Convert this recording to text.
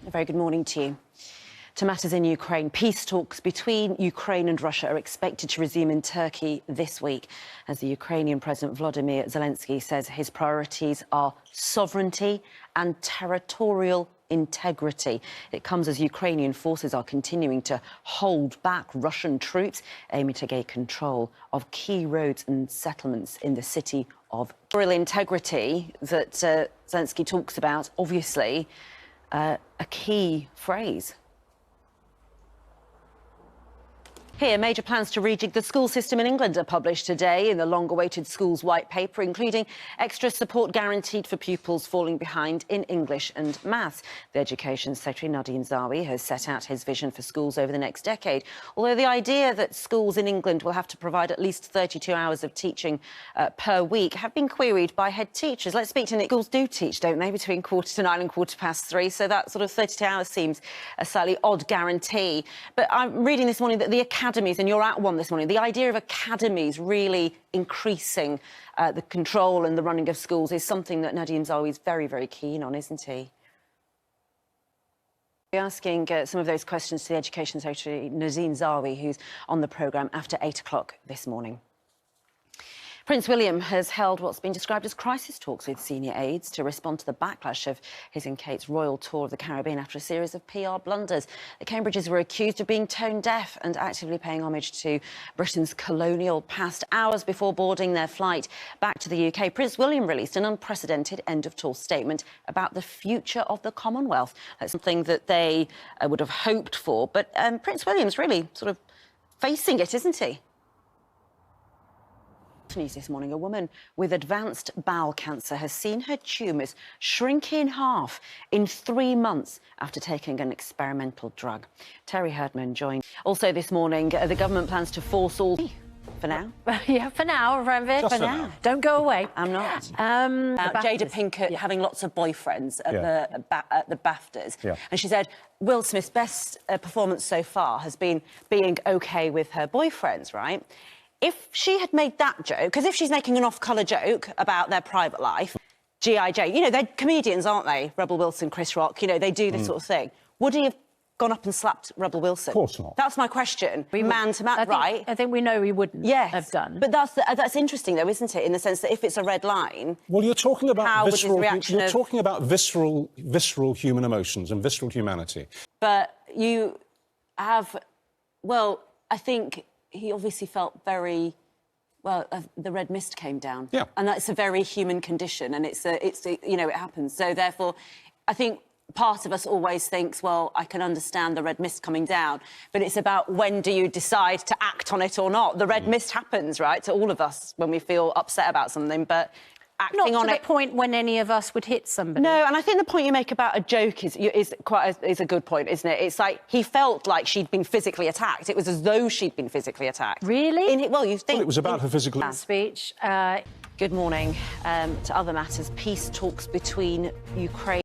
A very good morning to you. To matters in Ukraine, peace talks between Ukraine and Russia are expected to resume in Turkey this week, as the Ukrainian President Volodymyr Zelensky says his priorities are sovereignty and territorial integrity. It comes as Ukrainian forces are continuing to hold back Russian troops, aiming to gain control of key roads and settlements in the city of territorial integrity that Zelensky talks about, obviously a key phrase. Here, major plans to rejig the school system in England are published today in the long-awaited schools white paper, including extra support guaranteed for pupils falling behind in English and maths. The Education Secretary, Nadine Zahawi, has set out his vision for schools over the next decade, although the idea that schools in England will have to provide at least 32 hours of teaching per week have been queried by head teachers. Let's speak to Nick. Schools do teach, don't they, between 9:15 and 3:15, so that sort of 32 hours seems a slightly odd guarantee. But I'm reading this morning that the academies, and you're at one this morning, the idea of academies really increasing the control and the running of schools is something that Nadine Zahawi is very, very keen on, isn't he? We're asking some of those questions to the Education Secretary, Nadine Zahawi, who's on the programme after 8 o'clock this morning. Prince William has held what's been described as crisis talks with senior aides to respond to the backlash of his and Kate's royal tour of the Caribbean after a series of PR blunders. The Cambridges were accused of being tone deaf and actively paying homage to Britain's colonial past. Hours before boarding their flight back to the UK, Prince William released an unprecedented end-of-tour statement about the future of the Commonwealth. That's something that they would have hoped for, but Prince William's really sort of facing it, isn't he? This morning, a woman with advanced bowel cancer has seen her tumours shrink in half in 3 months after taking an experimental drug. Terry Herdman joined. Also this morning, the government plans to force all... For now? Yeah, for now, Ranvir. Just for now. Don't go away. I'm not. Jada Pinkett having lots of boyfriends at the BAFTAs. Yeah. And she said Will Smith's best performance so far has been being OK with her boyfriends, right? If she had made that joke, because if she's making an off-colour joke about their private life, G.I. Jane, you know, they're comedians, aren't they? Rebel Wilson, Chris Rock, you know, they do this sort of thing. Would he have gone up and slapped Rebel Wilson? Of course not. That's my question. Man to man, right? I think we know he wouldn't have done. But that's interesting, though, isn't it? In the sense that if it's a red line... Well, you're talking about visceral... You're talking about visceral human emotions and visceral humanity. But you have... Well, I think... He obviously felt very, well, the red mist came down. Yeah. And that's a very human condition, and it's you know, it happens. So therefore, I think part of us always thinks, well, I can understand the red mist coming down, but it's about when do you decide to act on it or not. The red mist happens, right, to all of us when we feel upset about something, but acting on it... Not to the point when any of us would hit somebody. No, and I think the point you make about a joke is a good point, isn't it? It's like he felt like she'd been physically attacked. It was as though she'd been physically attacked. Really? Well, you think... Well, it was about her physical... Speech. Good morning. To other matters, peace talks between Ukraine...